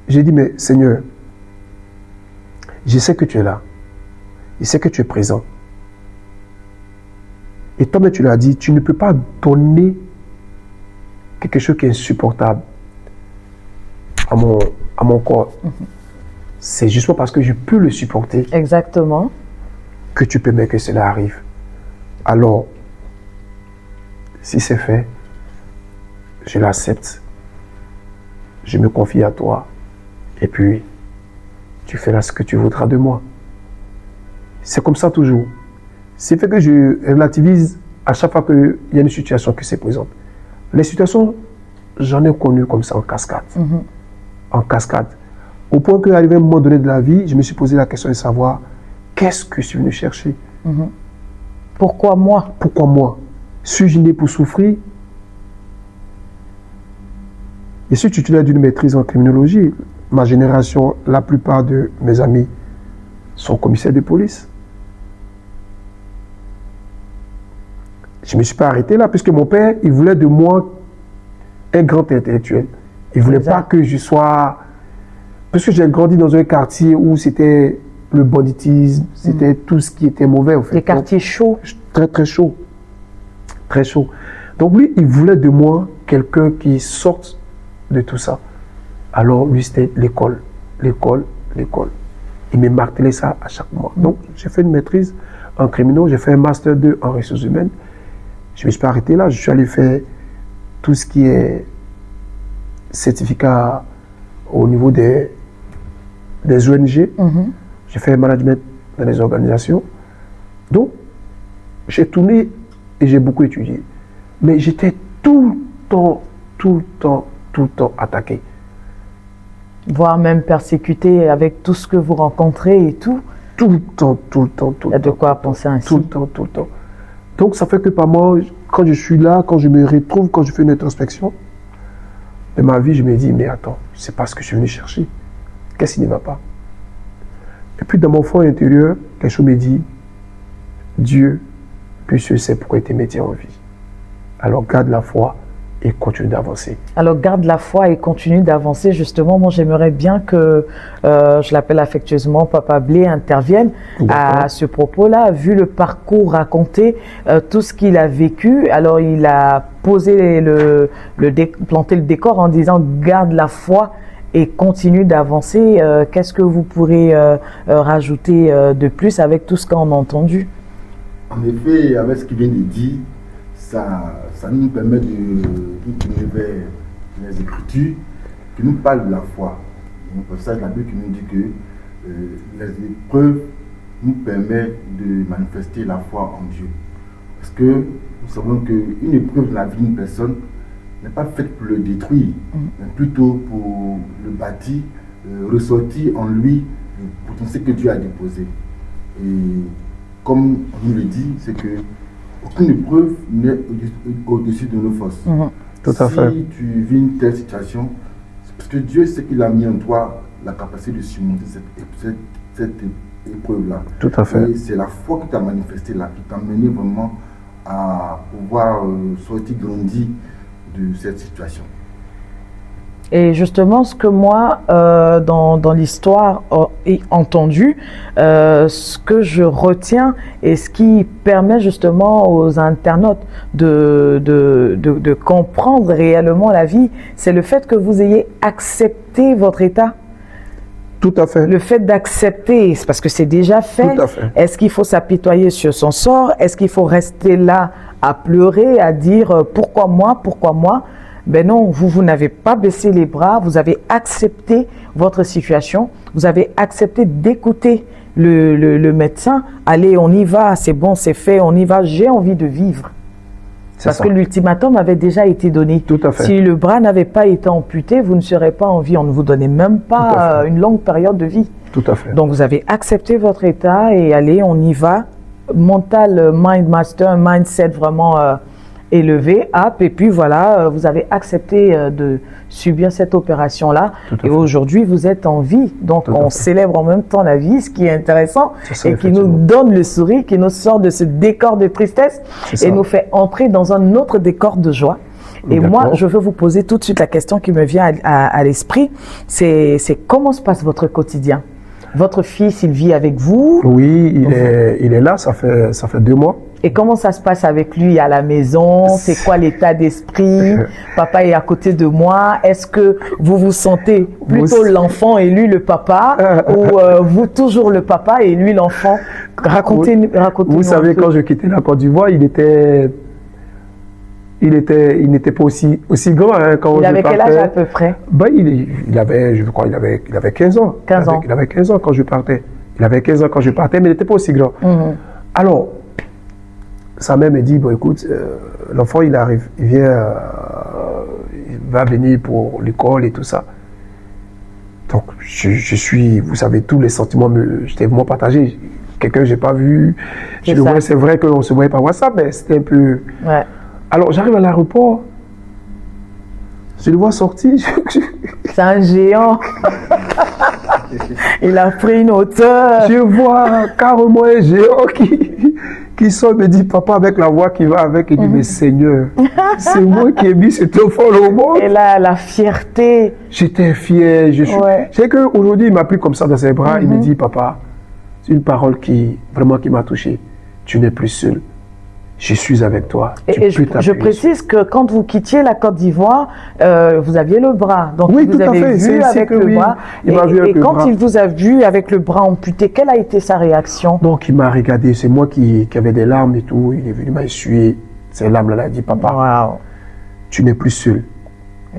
J'ai dit, mais Seigneur, je sais que tu es là. Je sais que tu es présent. Et toi-même, tu l'as dit, tu ne peux pas donner quelque chose qui est insupportable à mon corps. C'est justement parce que je peux le supporter. Exactement. Que tu permets que cela arrive. Alors, si c'est fait, je l'accepte. Je me confie à toi. Et puis, tu feras ce que tu voudras de moi. C'est comme ça toujours. C'est fait que je relativise à chaque fois qu'il y a une situation qui se présente. Les situations, j'en ai connu comme ça en cascade. En cascade. Au point qu'arrivé à un moment donné de la vie, je me suis posé la question de savoir qu'est-ce que je suis venu chercher. Pourquoi moi? Pourquoi moi? Suis-je né pour souffrir? Je suis titulaire d'une maîtrise en criminologie. Ma génération, la plupart de mes amis sont commissaires de police. Je ne me suis pas arrêté là, puisque mon père, il voulait de moi un grand intellectuel. Il ne voulait pas que je sois... Parce que j'ai grandi dans un quartier où c'était le banditisme, c'était tout ce qui était mauvais. En fait. Des quartiers chauds. Très, très chaud. Très chaud. Donc lui, il voulait de moi quelqu'un qui sorte de tout ça. Alors lui, c'était l'école. L'école, l'école. Il me martelait ça à chaque mois. Donc j'ai fait une maîtrise en criminaux, j'ai fait un master 2 en ressources humaines. Je ne me suis pas arrêté là, je suis allé faire tout ce qui est certificat au niveau des ONG. J'ai fait un management dans les organisations. Donc, j'ai tourné et j'ai beaucoup étudié. Mais j'étais tout le temps attaqué. Voire même persécuté avec tout ce que vous rencontrez et tout. Tout le temps. Il y a de quoi penser ainsi. Tout le temps. Donc, ça fait que par moi, quand je suis là, quand je me retrouve, quand je fais une introspection de ma vie, je me dis, mais attends, je ne sais pas ce que je suis venu chercher. Qu'est-ce qui ne va pas? Et puis, dans mon fond intérieur, quelque chose me dit, Dieu, puisque c'est pourquoi il t'a mis en vie. Alors, garde la foi et continue d'avancer. Alors, garde la foi et continue d'avancer. Justement, moi, j'aimerais bien que, je l'appelle affectueusement, Papa Blé intervienne à ce propos-là. Vu le parcours raconté, tout ce qu'il a vécu, alors il a posé planté le décor en disant « garde la foi » et continue d'avancer. Qu'est-ce que vous pourrez rajouter de plus avec tout ce qu'on a entendu? En effet, avec ce qu'il vient de dire, ça nous permet de tourner vers les Écritures qui nous parlent de la foi. Donc, pour ça, la Bible qui nous dit que les épreuves nous permettent de manifester la foi en Dieu. Parce que nous savons qu'une épreuve dans la vie d'une personne n'est pas faite pour le détruire, mais plutôt pour le bâtir, ressortir en lui le potentiel que Dieu a déposé. Et comme on nous le dit, c'est que aucune épreuve n'est au-dessus de nos forces. Tout à fait. Si tu vis une telle situation, c'est parce que Dieu sait qu'il a mis en toi la capacité de surmonter cette épreuve-là. Tout à fait. Et c'est la foi qui t'a manifesté là, qui t'a mené vraiment à pouvoir sortir grandi de cette situation. Et justement, ce que moi, dans l'histoire, ai entendu, ce que je retiens et ce qui permet justement aux internautes de comprendre réellement la vie, c'est le fait que vous ayez accepté votre état. Tout à fait. Le fait d'accepter, c'est parce que c'est déjà fait. Tout à fait. Est-ce qu'il faut s'apitoyer sur son sort? Est-ce qu'il faut rester là à pleurer, à dire pourquoi moi, pourquoi moi? Ben non, vous n'avez pas baissé les bras, vous avez accepté votre situation, vous avez accepté d'écouter le médecin. Allez, on y va, c'est bon, c'est fait, on y va, j'ai envie de vivre. Parce que l'ultimatum avait déjà été donné. Tout à fait. Si le bras n'avait pas été amputé, vous ne serez pas en vie. On ne vous donnait même pas une longue période de vie. Tout à fait. Donc vous avez accepté votre état et allez, on y va. Mental, mind master, un mindset vraiment élevé, up, et puis voilà, vous avez accepté de subir cette opération-là, et aujourd'hui vous êtes en vie, donc on célèbre en même temps la vie, ce qui est intéressant, et qui nous donne le sourire, qui nous sort de ce décor de tristesse, et nous fait entrer dans un autre décor de joie. Et moi, je veux vous poser tout de suite la question qui me vient à l'esprit. C'est comment se passe votre quotidien? Votre fils, il vit avec vous? Oui, il est là, ça fait 2 mois. Et comment ça se passe avec lui à la maison? C'est quoi l'état d'esprit? Papa est à côté de moi. Est-ce que vous vous sentez plutôt l'enfant et lui le papa? Ou vous toujours le papa et lui l'enfant? Racontez-nous. Vous savez, quand je quittais la Côte d'Ivoire, il n'était pas aussi grand, hein, quand il je avait partais. Quel âge à peu près? Ben, il avait 15 ans. 15 ans. Il avait 15 ans quand je partais. Il avait 15 ans quand je partais, mais il n'était pas aussi grand. Alors, sa mère me dit, bon écoute, l'enfant il arrive, il va venir pour l'école et tout ça. Donc, je suis, vous savez, tous les sentiments, j'étais vraiment partagé. Quelqu'un que je n'ai pas vu, c'est vrai qu'on ne se voyait pas WhatsApp, mais c'était un peu... Ouais. Alors, j'arrive à l'aéroport, je le vois sortir. C'est un géant. Il a pris une hauteur. Je vois carrément un géant qui sort, me dit, papa, avec la voix qui va avec, il dit, mais Seigneur, c'est moi qui ai mis cet enfant au monde. Et là, la fierté. J'étais fier. Je sais qu'aujourd'hui, il m'a pris comme ça dans ses bras, il me dit, papa, c'est une parole qui m'a touché. Tu n'es plus seul. Je suis avec toi. Et je précise que quand vous quittiez la Côte d'Ivoire, vous aviez le bras. Donc, oui, vous avez vu avec le bras. Et quand il vous a vu avec le bras amputé, quelle a été sa réaction? Donc, il m'a regardé. C'est moi qui avait des larmes et tout. Il est venu, il m'a essuyé ces larmes-là. Il a dit, papa, tu n'es plus seul.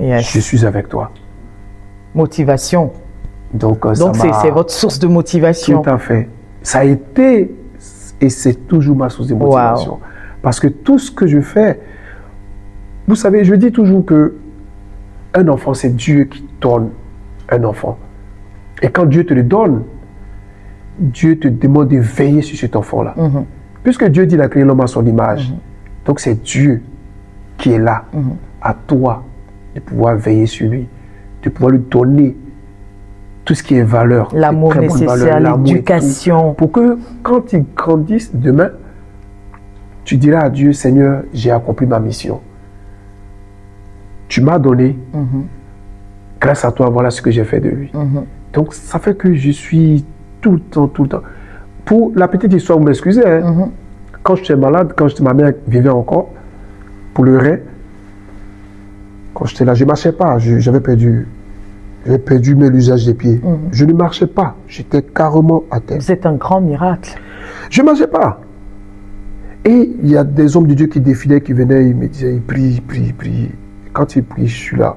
Yes. Je suis avec toi. Motivation. Donc c'est votre source de motivation. Tout à fait. Ça a été et c'est toujours ma source de motivation. Parce que tout ce que je fais, vous savez, je dis toujours que un enfant, c'est Dieu qui donne un enfant. Et quand Dieu te le donne, Dieu te demande de veiller sur cet enfant-là. Puisque Dieu dit qu'il a créé l'homme à son image. Donc c'est Dieu qui est là, à toi, de pouvoir veiller sur lui, de pouvoir lui donner tout ce qui est valeur. L'amour nécessaire, l'éducation. Pour que quand il grandisse demain, tu diras à Dieu, Seigneur, j'ai accompli ma mission. Tu m'as donné, grâce à toi, voilà ce que j'ai fait de lui. Donc, ça fait que je suis tout le temps. Pour la petite histoire, vous m'excusez, hein, quand j'étais malade, ma mère vivait encore, pour le rein, quand j'étais là, je ne marchais pas, j'avais perdu même l'usage des pieds. Je ne marchais pas, j'étais carrément à terre. C'est un grand miracle. Je ne marchais pas. Et il y a des hommes de Dieu qui défilaient, qui venaient, ils me disaient, ils prient. Quand ils prient, je suis là.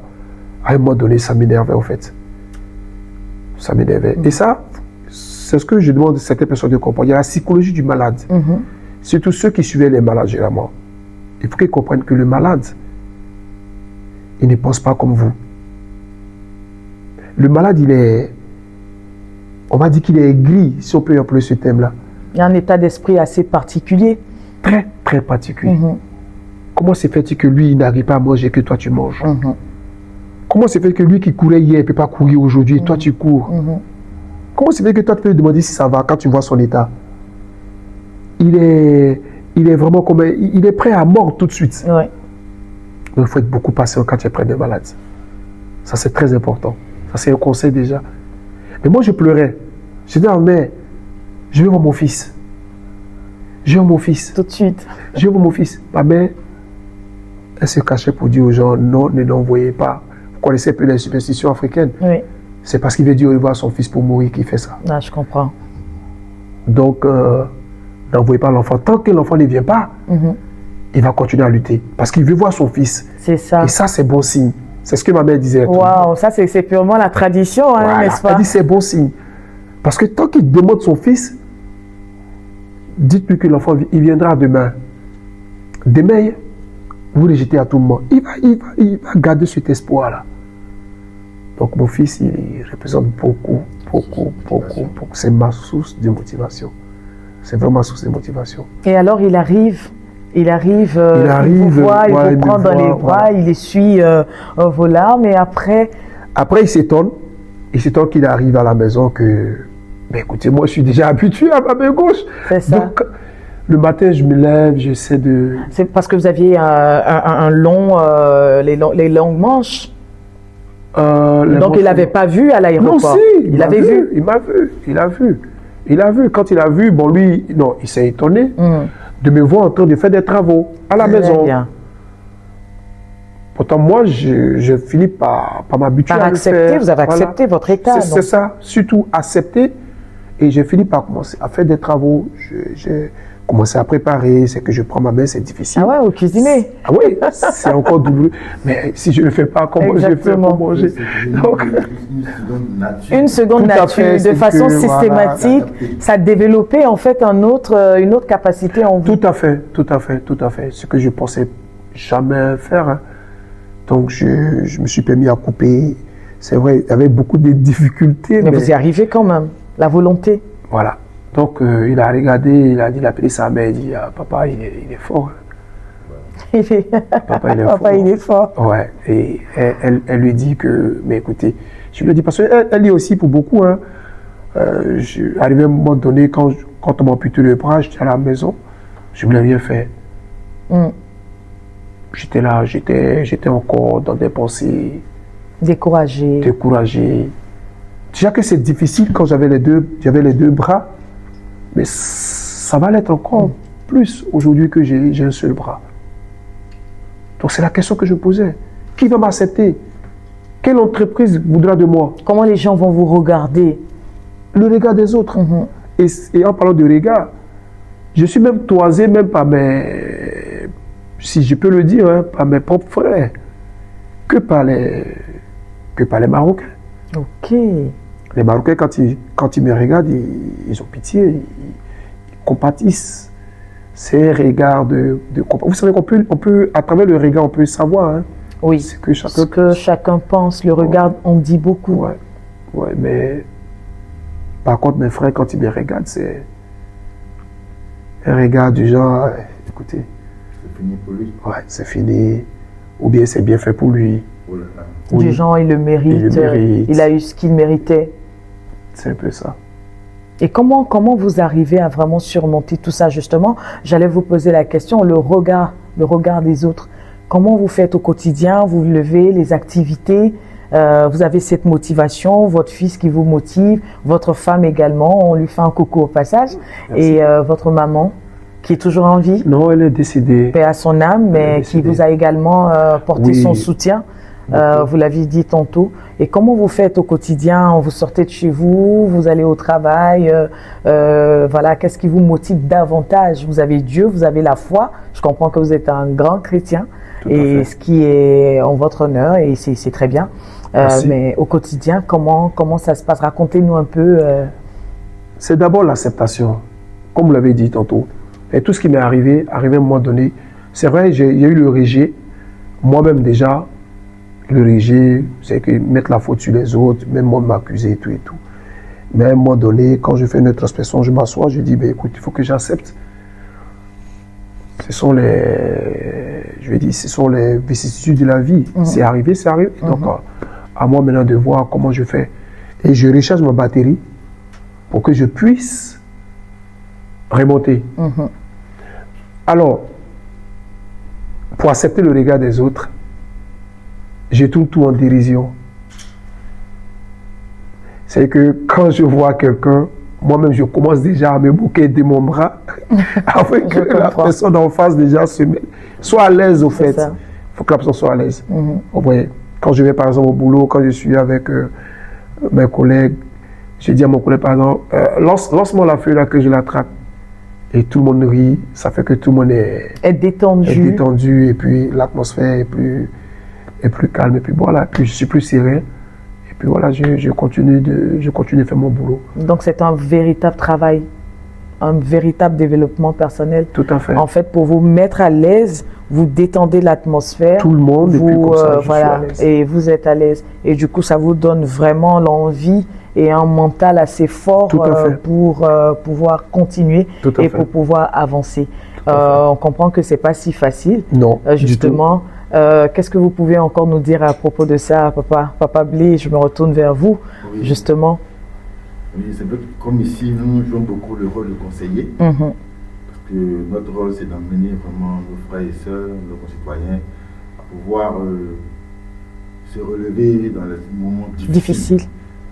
À un moment donné, ça m'énervait en fait. Ça m'énervait. Et ça, c'est ce que je demande à certaines personnes de comprendre. Il y a la psychologie du malade. Surtout ceux qui suivaient les malades généralement. Il faut qu'ils comprennent que le malade, il ne pense pas comme vous. Le malade, on va dire qu'il est aigri, si on peut employer ce thème-là. Il y a un état d'esprit assez particulier. Très, très particulier. Comment se fait-il que lui, il n'arrive pas à manger que toi, tu manges? Comment se fait que lui qui courait hier ne peut pas courir aujourd'hui et toi, tu cours? Comment se fait que toi, tu peux lui demander si ça va quand tu vois son état? Il est vraiment comme... Il est prêt à mort tout de suite. Ouais. Donc, il faut être beaucoup patient quand tu es près des malades. Ça, c'est très important. Ça, c'est un conseil déjà. Mais moi, je pleurais. Je disais, mais je veux voir mon fils. Je veux mon fils. Tout de suite. Je veux mon fils. Ma mère, elle se cachait pour dire aux gens, non, ne l'envoyez pas. Vous connaissez un peu les superstitions africaines. Oui. C'est parce qu'il veut dire, il voir son fils pour mourir qu'il fait ça. Ah, je comprends. Donc, n'envoyez pas l'enfant. Tant que l'enfant ne vient pas, il va continuer à lutter. Parce qu'il veut voir son fils. C'est ça. Et ça, c'est bon signe. C'est ce que ma mère disait. Waouh, ça, c'est purement la tradition, hein, voilà. n'est-ce pas? Elle dit, c'est bon signe. Parce que tant qu'il demande son fils, dites-lui que l'enfant, il viendra demain. Demain, vous le jetez à tout moment. Il va garder cet espoir-là. Donc, mon fils, il représente beaucoup. C'est ma source de motivation. C'est vraiment ma source de motivation. Et alors, il arrive, il vous voit, il vous prend dans les bras, il essuie vos larmes, et après... Après, il s'étonne. Il s'étonne qu'il arrive à la maison que... Mais écoutez, moi, je suis déjà habitué à ma main gauche. C'est ça. Donc, Le matin, je me lève, j'essaie de... C'est parce que vous aviez un long, les longues manches. Donc, il n'avait pas vu à l'aéroport. Non, si, il avait vu. Il m'a vu, il a vu. Il a vu. Quand il a vu, bon, lui, non, il s'est étonné de me voir en train de faire des travaux à la maison. Bien. Pourtant, moi, je finis par m'habituer à le faire. Par accepter, vous avez accepté votre état. C'est ça, surtout accepter. Et j'ai fini par commencer à faire des travaux. J'ai commencé à préparer, c'est que je prends ma main, c'est difficile. Ah ouais, vous cuisinez. Ah oui, c'est encore douloureux. Mais si je ne le fais pas, comment je vais faire pour manger? Donc, une seconde nature, de façon systématique, ça a développé en fait une autre capacité en vous. Tout à fait. Ce que je pensais jamais faire. Hein. Donc, je me suis permis à couper. C'est vrai, il y avait beaucoup de difficultés. Mais vous y arrivez quand même, la volonté. Voilà. Donc, il a regardé, il a appelé sa mère, il dit, ah, papa, il est fort. Papa, il est fort. Ouais. Et elle lui dit que, mais écoutez, je lui ai dit, parce qu'elle lit aussi pour beaucoup. Hein, arrivé à un moment donné, quand on m'a amputé le bras, j'étais à la maison, je ne voulais rien faire. J'étais là, j'étais encore dans des pensées. Découragé. Déjà que c'est difficile quand j'avais les deux bras, mais ça va l'être encore plus aujourd'hui que j'ai un seul bras. Donc c'est la question que je posais. Qui va m'accepter? Quelle entreprise voudra de moi? Comment les gens vont vous regarder? Le regard des autres. Et en parlant de regard, je suis même toisé même par mes, si je peux le dire, hein, par mes propres frères, que par les Marocains. Ok. Les Marocains, quand ils me regardent, ils ont pitié, ils compatissent. C'est un regard de compassion. Vous savez qu'on peut, à travers le regard, on peut savoir. Hein, oui, ce que chacun pense, le regard, on dit beaucoup. Ouais, mais par contre, mes frères, quand ils me regardent, c'est un regard du genre, écoutez. C'est fini pour lui. Ouais, c'est fini. Ou bien c'est bien fait pour lui. Du genre, il le mérite. Il a eu ce qu'il méritait. C'est un peu ça. Et comment vous arrivez à vraiment surmonter tout ça, justement? J'allais vous poser la question, le regard des autres. Comment vous faites au quotidien? Vous vous levez, les activités, vous avez cette motivation, votre fils qui vous motive, votre femme également, on lui fait un coucou au passage. Merci. Et votre maman, qui est toujours en vie? Non, elle est décédée. Paix à son âme, mais qui vous a également porté son soutien. Vous l'aviez dit tantôt. Et comment vous faites au quotidien? Vous sortez de chez vous, vous allez au travail, voilà, qu'est-ce qui vous motive davantage? Vous avez Dieu, vous avez la foi. Je comprends que vous êtes un grand chrétien et ce qui est en votre honneur et c'est très bien. Mais au quotidien, comment ça se passe? Racontez-nous un peu. C'est d'abord l'acceptation, comme vous l'avez dit tantôt. Et tout ce qui m'est arrivé à un moment donné, c'est vrai, il y a eu le rejet. Moi-même déjà, le rejet, c'est que mettre la faute sur les autres, même moi m'accuser et tout. Mais à un moment donné, quand je fais une introspection, je m'assois, je dis, ben écoute, il faut que j'accepte. Ce sont les vicissitudes de la vie. C'est arrivé, c'est arrivé. Donc, à moi maintenant de voir comment je fais. Et je recharge ma batterie pour que je puisse remonter. Alors, pour accepter le regard des autres, je tourne tout en dérision. C'est que quand je vois quelqu'un, moi-même je commence déjà à me moquer de mon bras afin que la personne en face déjà soit à l'aise au fait. Il faut que la personne soit à l'aise. Vous voyez, quand je vais par exemple au boulot, quand je suis avec mes collègues, je dis à mon collègue par exemple, lance-moi la feuille là que je l'attrape. Et tout le monde rit, ça fait que tout le monde est détendu et puis l'atmosphère est plus calme, et puis voilà, puis je suis plus serein, et puis voilà, je continue de faire mon boulot. Donc c'est un véritable travail, un véritable développement personnel. Tout à fait. En fait, pour vous mettre à l'aise, vous détendez l'atmosphère. Tout le monde, et puis comme ça, voilà, et vous êtes à l'aise. Et du coup, ça vous donne vraiment l'envie et un mental assez fort pour pouvoir continuer et pour pouvoir avancer. On comprend que c'est pas si facile. Non, justement. Qu'est-ce que vous pouvez encore nous dire à propos de ça, Papa Blé? Je me retourne vers vous, justement. Oui, c'est vrai que comme ici, nous jouons beaucoup le rôle de conseiller. que notre rôle, c'est d'emmener vraiment nos frères et sœurs, nos concitoyens, à pouvoir se relever dans les moments difficiles.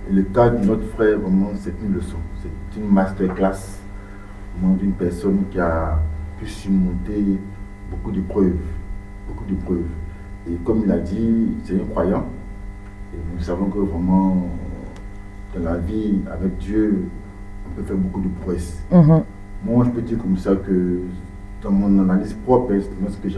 Et le cas de notre frère, vraiment, c'est une leçon. C'est une masterclass d'une personne qui a pu surmonter beaucoup d'épreuves. Beaucoup d'épreuves. Et comme il a dit, c'est un croyant. Et nous savons que vraiment, dans la vie, avec Dieu, on peut faire beaucoup de prouesses. Moi, je peux dire comme ça que dans mon analyse propre, c'est ce que j'ai